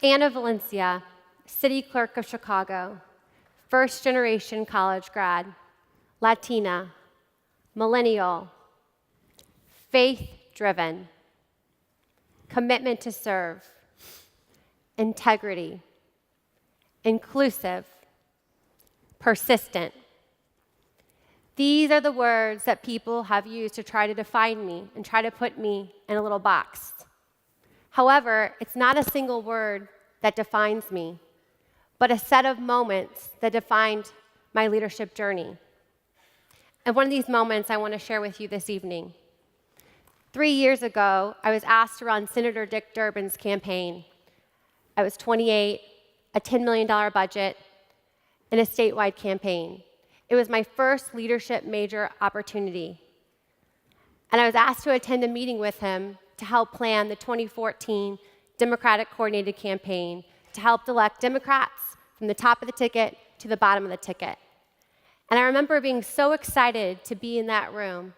Anna Valencia, City Clerk of Chicago, first-generation college grad, Latina, millennial, faith-driven, commitment to serve, integrity, inclusive, persistent. These are the words that people have used to try to define me and try to put me in a little box. However, it's not a single word that defines me, but a set of moments that defined my leadership journey. And one of these moments I want to share with you this evening. 3 years ago, I was asked to run Senator Dick Durbin's campaign. I was 28, a $10 million budget, and a statewide campaign. It was my first leadership major opportunity. And I was asked to attend a meeting with him to help plan the 2014 Democratic Coordinated Campaign to help elect Democrats from the top of the ticket to the bottom of the ticket. And I remember being so excited to be in that room.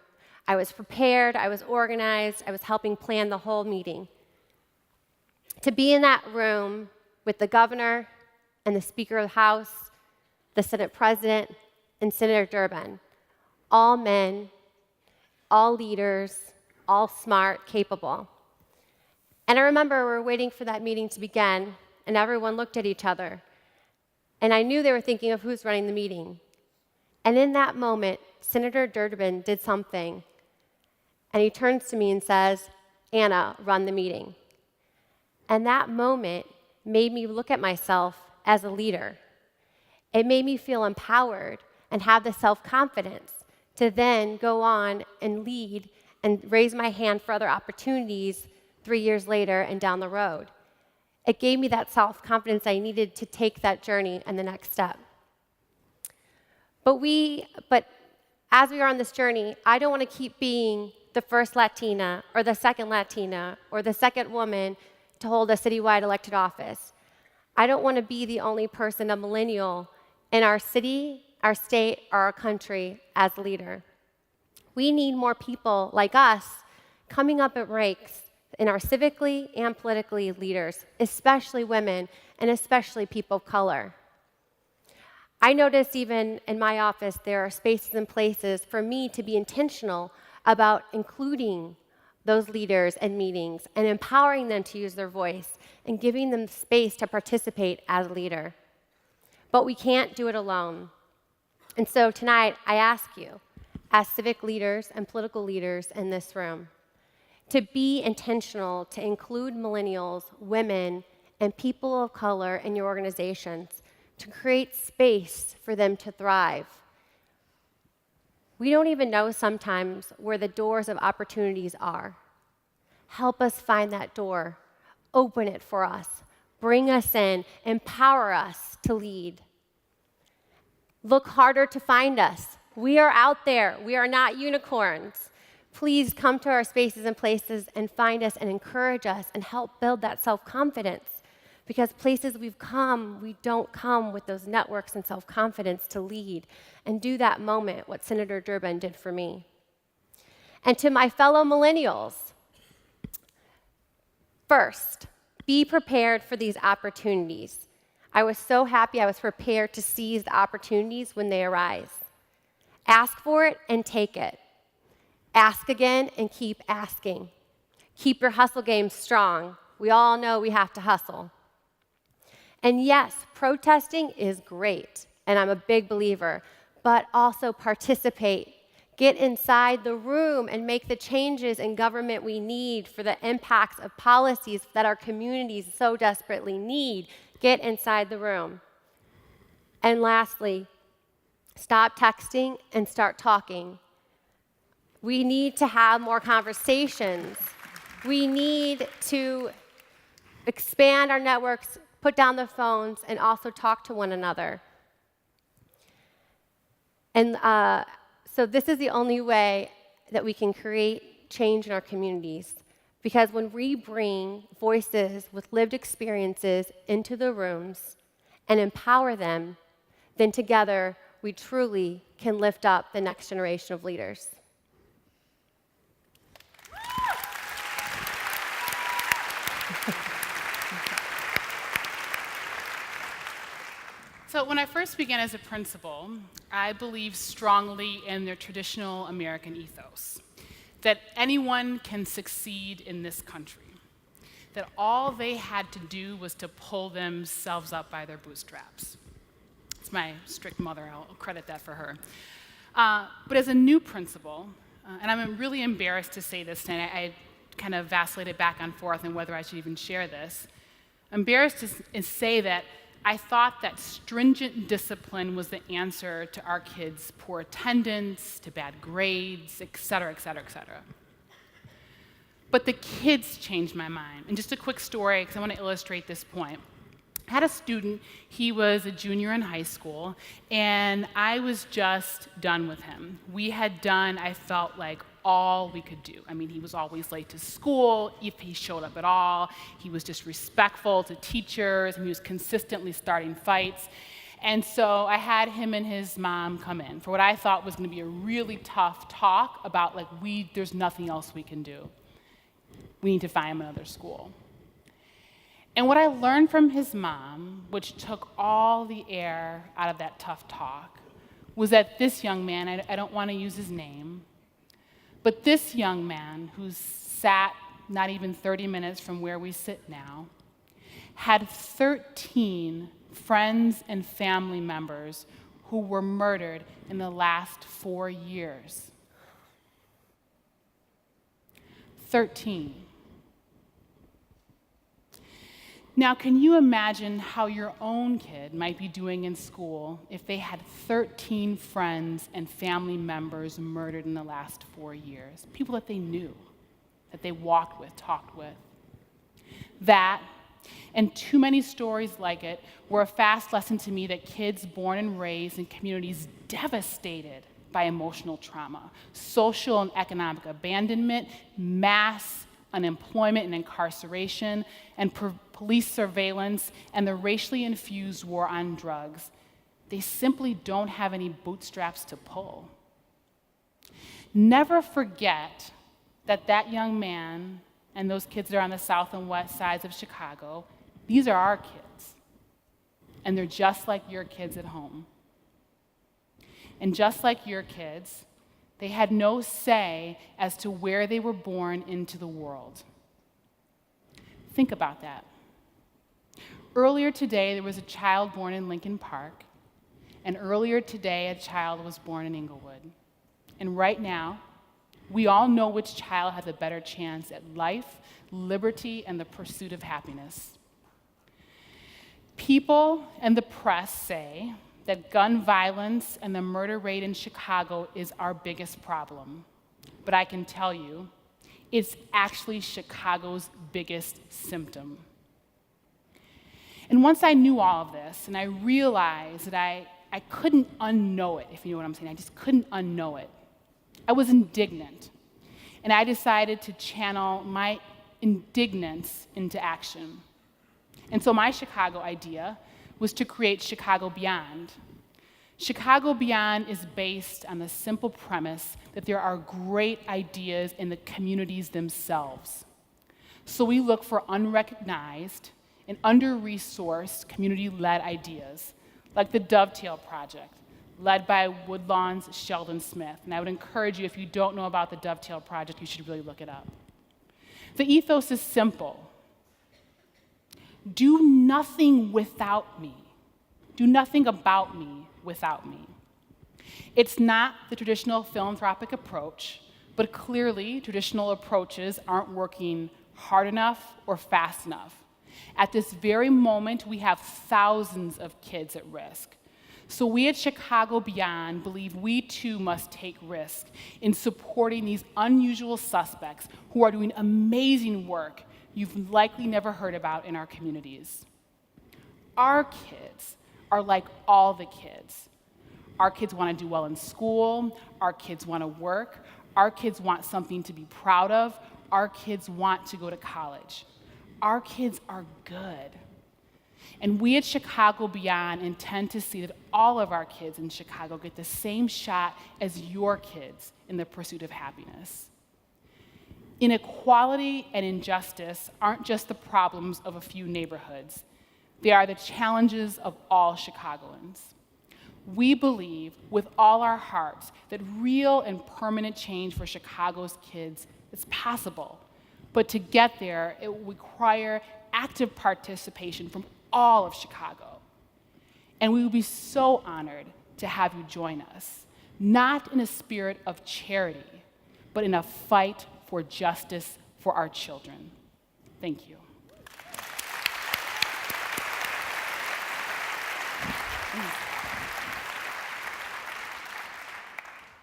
I was prepared, I was organized, I was helping plan the whole meeting. To be in that room with the governor and the Speaker of the House, the Senate President, and Senator Durbin, all men, all leaders, all smart, capable. And I remember we were waiting for that meeting to begin, and everyone looked at each other. And I knew they were thinking of who's running the meeting. And in that moment, Senator Durbin did something. And he turns to me and says, "Anna, run the meeting." And that moment made me look at myself as a leader. It made me feel empowered and have the self-confidence to then go on and lead and raise my hand for other opportunities 3 years later and down the road. It gave me that self-confidence I needed to take that journey and the next step. But as we are on this journey, I don't want to keep being the first Latina or the second Latina or the second woman to hold a citywide elected office. I don't want to be the only person, a millennial, in our city, our state, or our country as a leader. We need more people like us coming up at ranks in our civically and politically leaders, especially women and especially people of color. I notice even in my office there are spaces and places for me to be intentional about including those leaders in meetings and empowering them to use their voice and giving them space to participate as a leader. But we can't do it alone. And so tonight, I ask you, as civic leaders and political leaders in this room, to be intentional to include millennials, women, and people of color in your organizations, to create space for them to thrive. We don't even know sometimes where the doors of opportunities are. Help us find that door. Open it for us. Bring us in. Empower us to lead. Look harder to find us. We are out there. We are not unicorns. Please come to our spaces and places and find us and encourage us and help build that self-confidence. Because places we've come, we don't come with those networks and self-confidence to lead and do that moment, what Senator Durbin did for me. And to my fellow millennials, first, be prepared for these opportunities. I was so happy I was prepared to seize the opportunities when they arise. Ask for it and take it. Ask again and keep asking. Keep your hustle game strong. We all know we have to hustle. And yes, protesting is great, and I'm a big believer, but also participate. Get inside the room and make the changes in government we need for the impacts of policies that our communities so desperately need. Get inside the room. And lastly, stop texting and start talking. We need to have more conversations. We need to expand our networks, put down the phones, and also talk to one another. And so this is the only way that we can create change in our communities. Because when we bring voices with lived experiences into the rooms and empower them, then together we truly can lift up the next generation of leaders. So when I first began as a principal, I believed strongly in the traditional American ethos, that anyone can succeed in this country, that all they had to do was to pull themselves up by their bootstraps. It's my strict mother, I'll credit that for her. But as a new principal, and I'm really embarrassed to say this, and I kind of vacillated back and forth on whether I should even share this. I'm embarrassed to say that I thought that stringent discipline was the answer to our kids' poor attendance, to bad grades, et cetera, et cetera, et cetera. But the kids changed my mind. And just a quick story, because I want to illustrate this point. I had a student, he was a junior in high school, and I was just done with him. We had done, I felt like, all we could do. I mean, he was always late to school. If he showed up at all, he was disrespectful to teachers, and he was consistently starting fights. And so I had him and his mom come in for what I thought was going to be a really tough talk about, like, there's nothing else we can do. We need to find him another school. And what I learned from his mom, which took all the air out of that tough talk, was that this young man, I don't want to use his name, but this young man, who sat not even 30 minutes from where we sit now, had 13 friends and family members who were murdered in the last 4 years. 13. Now, can you imagine how your own kid might be doing in school if they had 13 friends and family members murdered in the last 4 years? People that they knew, that they walked with, talked with. That, and too many stories like it, were a fast lesson to me that kids born and raised in communities devastated by emotional trauma, social and economic abandonment, mass unemployment and incarceration, and police surveillance, and the racially infused war on drugs, they simply don't have any bootstraps to pull. Never forget that that young man and those kids that are on the south and west sides of Chicago, these are our kids. And they're just like your kids at home. And just like your kids, they had no say as to where they were born into the world. Think about that. Earlier today, there was a child born in Lincoln Park, and earlier today, a child was born in Inglewood. And right now, we all know which child has a better chance at life, liberty, and the pursuit of happiness. People and the press say that gun violence and the murder rate in Chicago is our biggest problem. But I can tell you, it's actually Chicago's biggest symptom. And once I knew all of this, and I realized that I couldn't unknow it, if you know what I'm saying, I just couldn't unknow it. I was indignant. And I decided to channel my indignance into action. And so my Chicago idea was to create Chicago Beyond. Chicago Beyond is based on the simple premise that there are great ideas in the communities themselves. So we look for unrecognized and under-resourced community-led ideas, like the Dovetail Project, led by Woodlawn's Sheldon Smith. And I would encourage you, if you don't know about the Dovetail Project, you should really look it up. The ethos is simple. Do nothing without me. Do nothing about me without me. It's not the traditional philanthropic approach, but clearly traditional approaches aren't working hard enough or fast enough. At this very moment, we have thousands of kids at risk. So we at Chicago Beyond believe we too must take risk in supporting these unusual suspects who are doing amazing work you've likely never heard about in our communities. Our kids are like all the kids. Our kids want to do well in school. Our kids want to work. Our kids want something to be proud of. Our kids want to go to college. Our kids are good. And we at Chicago Beyond intend to see that all of our kids in Chicago get the same shot as your kids in the pursuit of happiness. Inequality and injustice aren't just the problems of a few neighborhoods. They are the challenges of all Chicagoans. We believe with all our hearts that real and permanent change for Chicago's kids is possible. But to get there, it will require active participation from all of Chicago. And we would be so honored to have you join us, not in a spirit of charity, but in a fight for justice for our children. Thank you.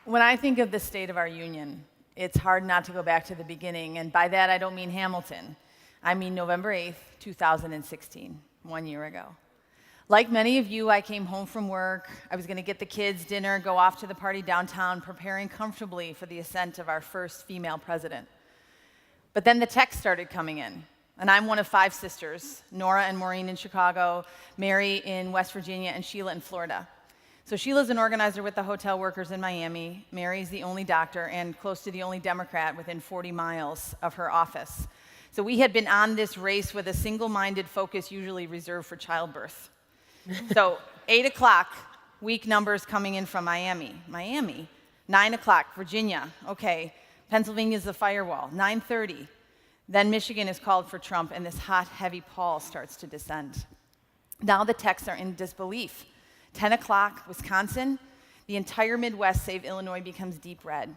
When I think of the state of our union, it's hard not to go back to the beginning, and by that I don't mean Hamilton. I mean November 8th, 2016, 1 year ago. Like many of you, I came home from work. I was going to get the kids dinner, go off to the party downtown, preparing comfortably for the ascent of our first female president. But then the texts started coming in, and I'm one of 5 sisters, Nora and Maureen in Chicago, Mary in West Virginia, and Sheila in Florida. So Sheila's an organizer with the hotel workers in Miami. Mary's the only doctor and close to the only Democrat within 40 miles of her office. So we had been on this race with a single-minded focus usually reserved for childbirth. So 8 o'clock, week numbers coming in from Miami. 9 o'clock, Virginia, okay. Pennsylvania's the firewall, 9:30. Then Michigan is called for Trump, and this hot, heavy pall starts to descend. Now the texts are in disbelief. 10 o'clock, Wisconsin, the entire Midwest, save Illinois, becomes deep red.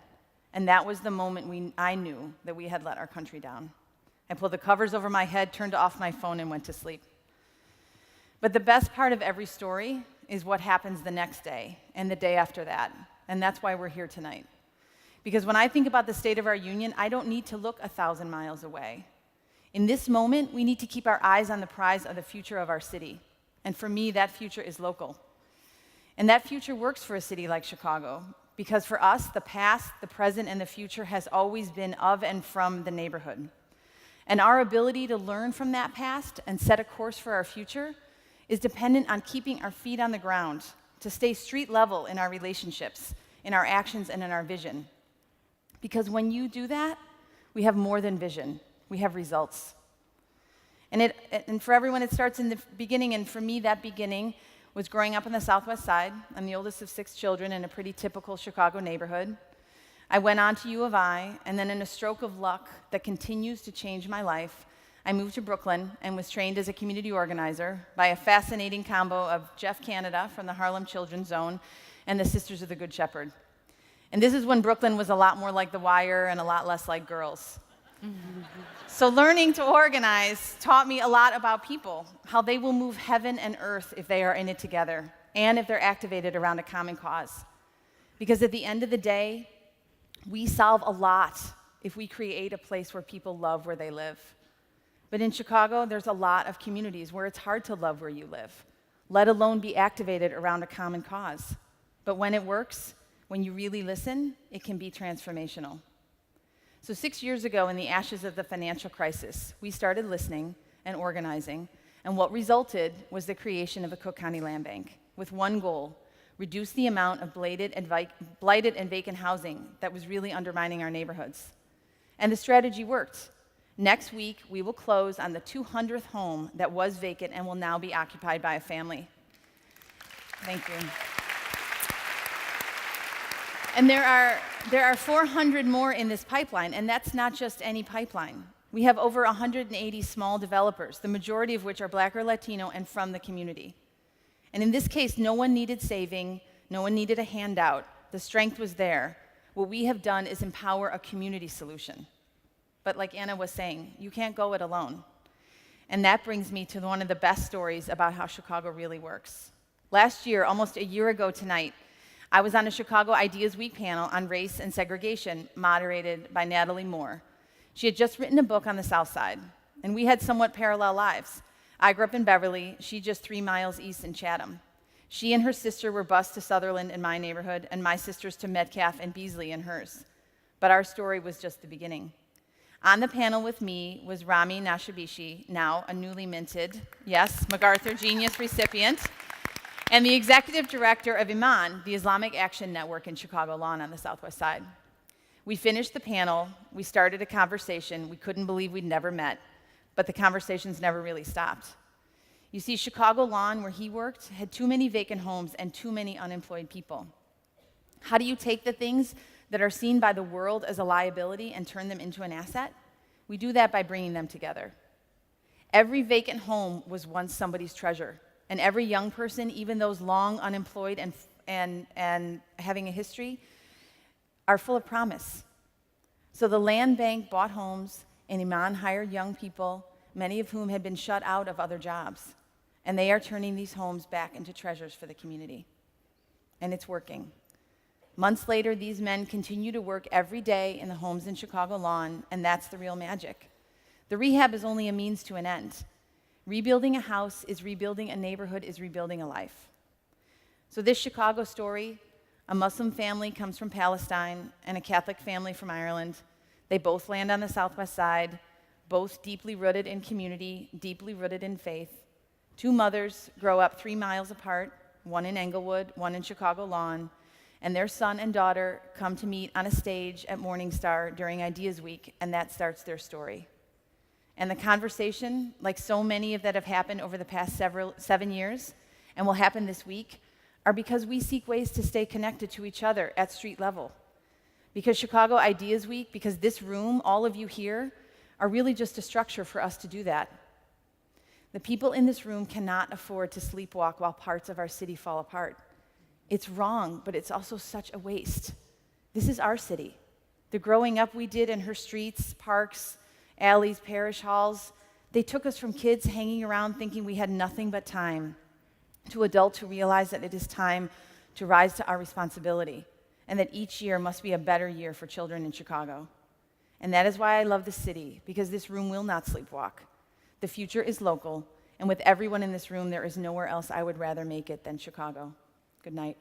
And that was the moment I knew that we had let our country down. I pulled the covers over my head, turned off my phone, and went to sleep. But the best part of every story is what happens the next day and the day after that. And that's why we're here tonight. Because when I think about the state of our union, I don't need to look 1,000 miles away. In this moment, we need to keep our eyes on the prize of the future of our city. And for me, that future is local. And that future works for a city like Chicago, because for us, the past, the present, and the future has always been of and from the neighborhood. And our ability to learn from that past and set a course for our future is dependent on keeping our feet on the ground, to stay street level in our relationships, in our actions, and in our vision. Because when you do that, we have more than vision, we have results. And for everyone, it starts in the beginning, and for me, that beginning was growing up on the Southwest Side. I'm the oldest of 6 children in a pretty typical Chicago neighborhood. I went on to U of I, and then in a stroke of luck that continues to change my life, I moved to Brooklyn and was trained as a community organizer by a fascinating combo of Jeff Canada from the Harlem Children's Zone and the Sisters of the Good Shepherd. And this is when Brooklyn was a lot more like The Wire and a lot less like Girls. So learning to organize taught me a lot about people, how they will move heaven and earth if they are in it together, and if they're activated around a common cause. Because at the end of the day, we solve a lot if we create a place where people love where they live. But in Chicago, there's a lot of communities where it's hard to love where you live, let alone be activated around a common cause. But when it works, when you really listen, it can be transformational. So 6 years ago, in the ashes of the financial crisis, we started listening and organizing, and what resulted was the creation of a Cook County Land Bank with one goal: reduce the amount of blighted and vacant housing that was really undermining our neighborhoods. And the strategy worked. Next week, we will close on the 200th home that was vacant and will now be occupied by a family. Thank you. And there are 400 more in this pipeline, and that's not just any pipeline. We have over 180 small developers, the majority of which are Black or Latino and from the community. And in this case, no one needed saving, no one needed a handout. The strength was there. What we have done is empower a community solution. But like Anna was saying, you can't go it alone. And that brings me to one of the best stories about how Chicago really works. Last year, almost a year ago tonight, I was on a Chicago Ideas Week panel on race and segregation, moderated by Natalie Moore. She had just written a book on the South Side, and we had somewhat parallel lives. I grew up in Beverly, she just 3 miles east in Chatham. She and her sister were bused to Sutherland in my neighborhood, and my sisters to Metcalf and Beasley in hers. But our story was just the beginning. On the panel with me was Rami Nashabishi, now a newly minted, yes, MacArthur Genius recipient, and the executive director of Iman, the Islamic Action Network in Chicago Lawn on the Southwest Side. We finished the panel, we started a conversation, we couldn't believe we'd never met, but the conversations never really stopped. You see, Chicago Lawn, where he worked, had too many vacant homes and too many unemployed people. How do you take the things that are seen by the world as a liability and turn them into an asset? We do that by bringing them together. Every vacant home was once somebody's treasure, and every young person, even those long unemployed and having a history, are full of promise. So the land bank bought homes, and Iman hired young people, many of whom had been shut out of other jobs. And they are turning these homes back into treasures for the community. And it's working. Months later, these men continue to work every day in the homes in Chicago Lawn, and that's the real magic. The rehab is only a means to an end. Rebuilding a house is rebuilding a neighborhood, is rebuilding a life. So this Chicago story, a Muslim family comes from Palestine and a Catholic family from Ireland. They both land on the Southwest Side, both deeply rooted in community, deeply rooted in faith. Two mothers grow up 3 miles apart, one in Englewood, one in Chicago Lawn, and their son and daughter come to meet on a stage at Morningstar during Ideas Week, and that starts their story. And the conversation, like so many of that have happened over the past 7 years, and will happen this week, are because we seek ways to stay connected to each other at street level. Because Chicago Ideas Week, because this room, all of you here, are really just a structure for us to do that. The people in this room cannot afford to sleepwalk while parts of our city fall apart. It's wrong, but it's also such a waste. This is our city. The growing up we did in her streets, parks, alleys, parish halls, they took us from kids hanging around thinking we had nothing but time to adults who realize that it is time to rise to our responsibility and that each year must be a better year for children in Chicago. And that is why I love this city, because this room will not sleepwalk. The future is local, and with everyone in this room, there is nowhere else I would rather make it than Chicago. Good night.